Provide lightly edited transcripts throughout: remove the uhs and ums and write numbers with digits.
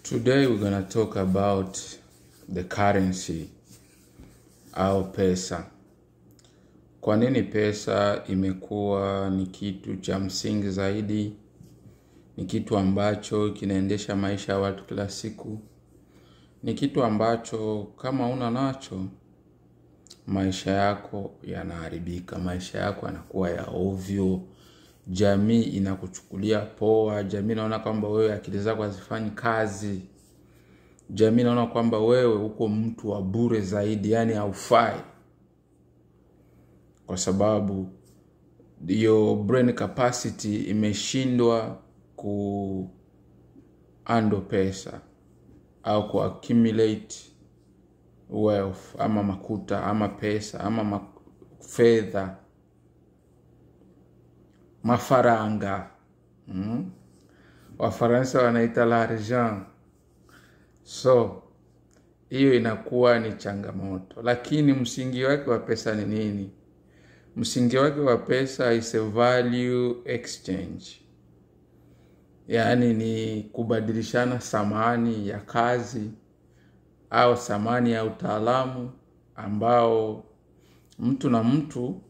Today we're gonna talk about the currency au pesa. Kwa nini pesa imekuwa ni kitu cha msingi zaidi? Ni kitu ambacho kinaendesha maisha ya watu kila siku. Ni kitu ambacho kama una nacho, maisha yako yanaharibika, maisha yako yanakuwa ya ovyo. Jamii inakuchukulia poa, jamii inaona kwamba wewe akili zako hazifanyi kazi. Jamii inaona kwamba wewe uko mtu wa bure zaidi, yani haufai. Kwa sababu your brain capacity imeshindwa handle pesa au accumulate wealth ama makuta ama pesa ama fedha, mafaranga. Wafaransa wanaita l'argent. So hiyo inakuwa ni changamoto. Lakini msingi wake wa pesa ni nini? Msingi wake wa pesa is a value exchange. Yani ni kubadilishana thamani ya kazi au thamani ya utaalamu ambao mtu na mtu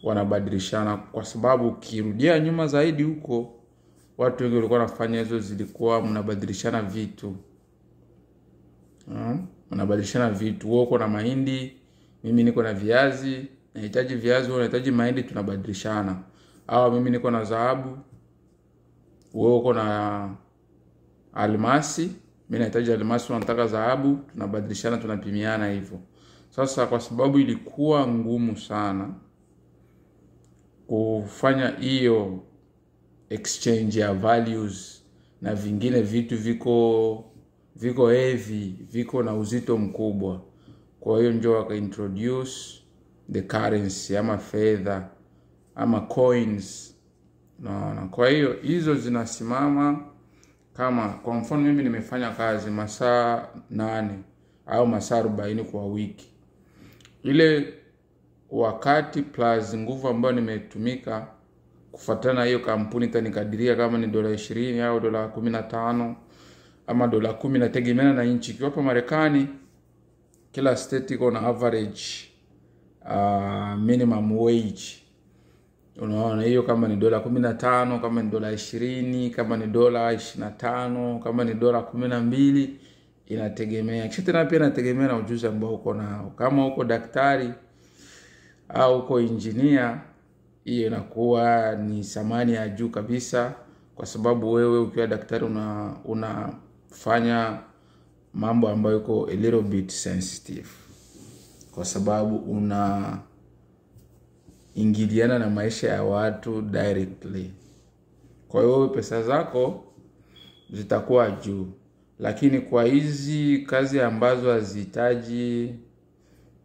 wanabadilishana. Kwa sababu ukirudia nyuma zaidi huko, watu wengi walikuwa wanafanya hizo, zilikuwa mnabadilishana vitu. Mnabadilishana vitu. Wewe uko na mahindi, mimi niko na viazi, nahitaji viazi, wewe unahitaji mahindi, tunabadilishana. Au mimi niko na dhahabu, wewe uko na almasi, mimi nahitaji almasi, unataka dhahabu, tunabadilishana, tunapimiana hivyo. Sasa kwa sababu ilikuwa ngumu sana kufanya hiyo exchange ya values, na vingine vitu viko heavy, viko na uzito mkubwa. Kwa hiyo ndio waka introduce the currency ama fedha ama coins. Na kwa hiyo hizo zinasimama kama, kwa mfano mimi nimefanya kazi masaa 8 au masaa 40 kwa wiki. Ile wakati plus nguvu ambayo nimetumika kufuatana hiyo kampuni itanikadiria kama ni $20 au $15 ama $10, inategemeana na nchi. Kwa Marekani kila state iko na average minimum wage. Unaona hiyo, kama ni $15, kama ni $20, kama ni $25, kama ni $12, inategemea. Kisha tena pia inategemea na ujuzi ambao uko nao. Kama uko daktari au uko engineer, hiyo inakuwa ni thamani ya juu kabisa, kwa sababu wewe ukiwa daktari unafanya mambo ambayo iko a little bit sensitive, kwa sababu ingiliana na maisha ya watu directly. Kwa hiyo pesa zako zitakuwa juu. Lakini kwa hizi kazi ambazo hazihitaji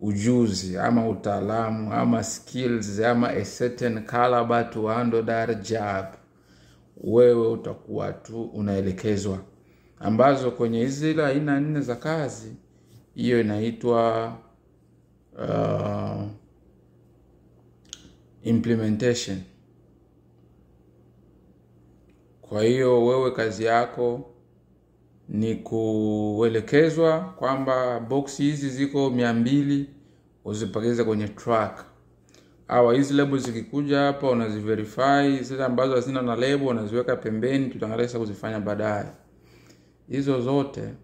ujuzi ama utaalamu ama skills ama a certain caliber to handle that job, wewe utakuwa tu unaelekezwa. Ambazo kwenye hizi aina 4 za kazi, hiyo inaitwa implementation. Kwa hiyo wewe kazi yako ni kuelekezwa kwamba box hizi ziko 200, uzipakize kwenye truck. Au hizi labels zikikuja hapa unaziverify, zile ambazo hazina na label unaziweka pembeni, tutaangalia kuzifanya baadaye. Hizo zote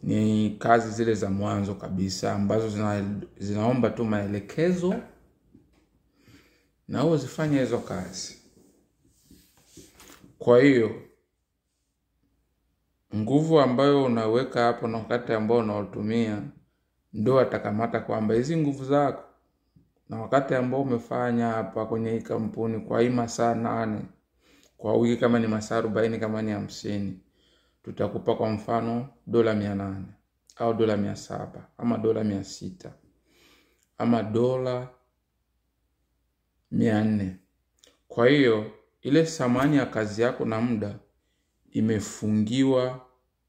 ni kazi zile za mwanzo kabisa ambazo zinaomba tu maelekezo na uzifanye hizo kazi. Kwa hiyo nguvu ambayo unaweka hapo na wakati ambao unaotumia ndio atakamata kwamba hizi nguvu zako na wakati ambao umefanya hapa kwenye hii kampuni kwa hii masaa 8 kwa wiki, kama ni masaa 40, kama ni 50, tutakupa kwa mfano $800 au $700 ama $600 ama $400. Kwa hiyo ile thamani ya kazi yako na muda imefungiwa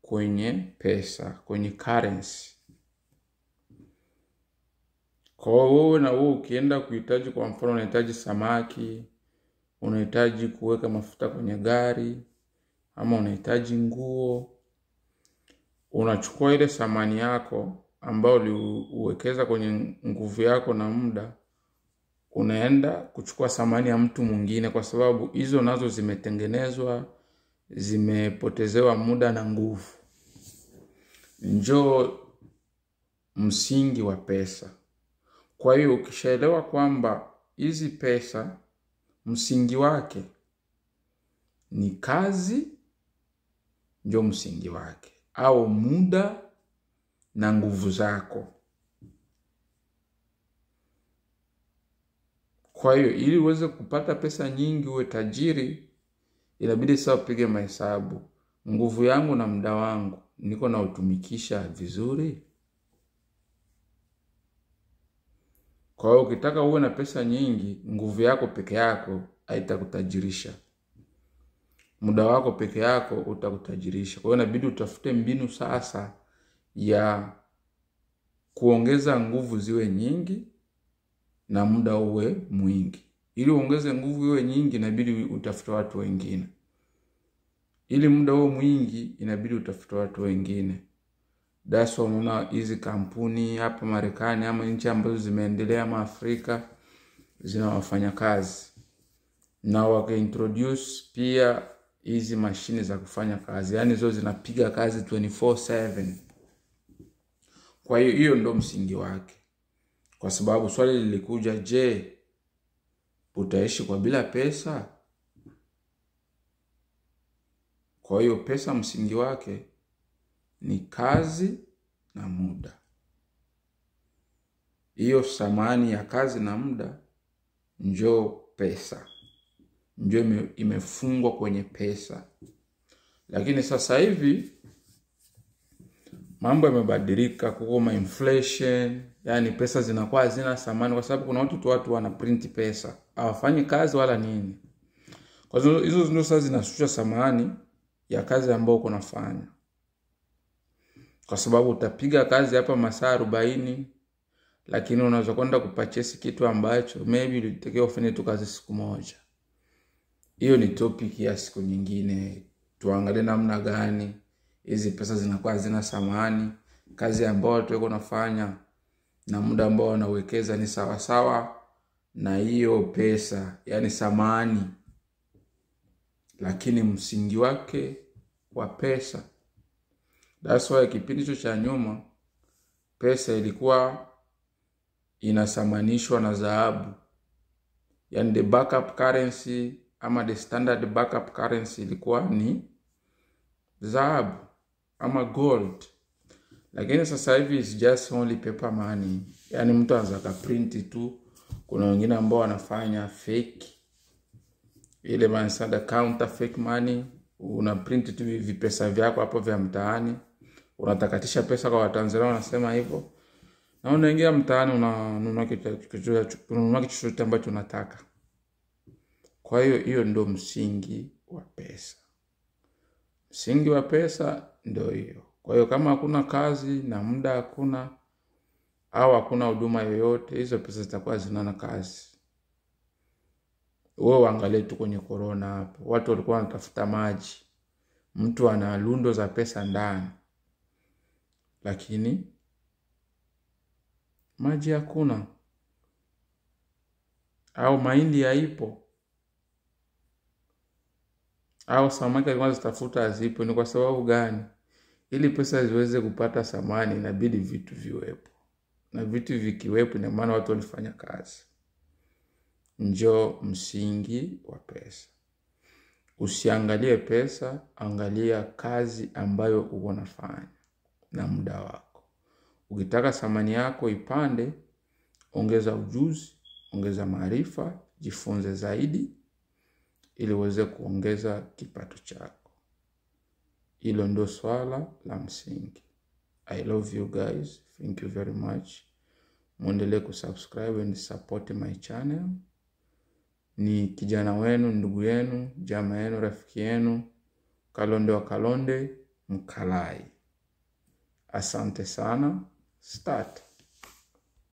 kwenye pesa, kwenye currency. Kwa hiyo na wewe ukienda kuhitaji, kwa mfano unahitaji samaki, unahitaji kuweka mafuta kwenye gari, ama unahitaji nguo, unachukua ile thamani yako ambayo uliwekeza kwenye nguvu yako na muda, unaenda kuchukua thamani ya mtu mwingine, kwa sababu hizo nazo zimetengenezwa, zimepotezewa muda na nguvu. Njoo msingi wa pesa. Kwa hiyo ukishaelewa kwamba hizi pesa msingi wake ni kazi, njoo msingi wake, au muda na nguvu zako. Kwa hiyo ili uweze kupata pesa nyingi, uwe tajiri, inabidi sasa upige mahesabu. Nguvu yangu na muda wangu niko na utumikisha vizuri? Kwa hiyo ukitaka uwe na pesa nyingi, nguvu yako peke yako haitakutajirisha. Muda wako peke yako utakutajirisha. Kwa hiyo inabidi utafute mbinu sasa ya kuongeza nguvu ziwe nyingi na muda uwe mwingi. Ili uongeze nguvu iwe nyingi, inabidi utafute watu wengine. Ili muda uwe mwingi, inabidi utafute watu wengine. That's why unaona hizi kampuni hapa Marekani ama nchi ambazo zimeendelea ama Afrika zina wafanyakazi, na wakaintroduce pia hizi mashine za kufanya kazi, yani hizo zinapiga kazi 24/7. Kwa hiyo ndo msingi wake. Kwa sababu swali lilikuja, je, utaishi kwa bila pesa? Kwa hiyo pesa msingi wake ni kazi na muda. Hiyo thamani ya kazi na muda njoo pesa. Njoo imefungwa kwenye pesa. Lakini sasa hivi mambo yamebadilika, kuko inflation, yani pesa zinakuwa hazina thamani, kwa sababu kuna watu wana print pesa, hawafanyi kazi wala nini. Kwa hiyo hizo ndio sasa zinashusha thamani ya kazi ambayo uko unafanya. Kwa sababu utapiga kazi hapa masaa 40, lakini unaweza kwenda kupurchase kitu ambacho maybe ulitakiwa ufanye tu kazi siku moja. Hiyo ni topic ya siku nyingine. Tuangalie namna gani hizi pesa zinakuwa hazina thamani, kazi ambayo tuko unafanya na muda ambao unawekeza ni sawa sawa na hiyo pesa, yani thamani. Lakini msingi wake wa pesa. That's why kipindi cha nyuma pesa ilikuwa inasamanishwa na dhahabu. Yani the backup currency ama the standard backup currency ilikuwa ni dhahabu ama gold. Lakini sasa hivi is just only paper money. Yani mtu anaweza print tu. Kuna wengine ambao wanafanya fake, ile maana counter fake money. Una print tu hivi pesa vyako hapo vya mtaani, unatakatisha pesa kwa Watanzania wanasema hivyo, na unaingia mtaani unanunua kitu chochote ambacho unataka. Kwa hiyo ndio msingi wa pesa. Msingi wa pesa ndio hiyo. Kwa hiyo kama hakuna kazi na muda hakuna, au hakuna huduma yoyote, hizo pesa zitakuwa zina kazi. Wewe angalia tu kwenye corona hapo, watu walikuwa wanatafuta maji, mtu ana lundo za pesa ndani, lakini maji hakuna, au mahindi haipo, au samaki alikuwa anatafuta hazipo. Ni kwa sababu gani? Ili pesa ziweze kupata thamani inabidi vitu viwepo, na vitu vikiwepo ina maana watu walifanya kazi. Njoo msingi wa pesa. Usiangalie pesa, angalia kazi ambayo uko unafanya na muda wako. Ukitaka thamani yako ipande, ongeza ujuzi, ongeza maarifa, jifunze zaidi ili uweze kuongeza kipato chako. Hilo ndio swala la msingi. I love you guys. Thank you very much. Muendelee kusubscribe and support my channel. Ni kijana wenu, ndugu yenu, jamaa yenu, rafiki yenu, Kalonde wa Kalonde Mkalai. Asante sana. Start.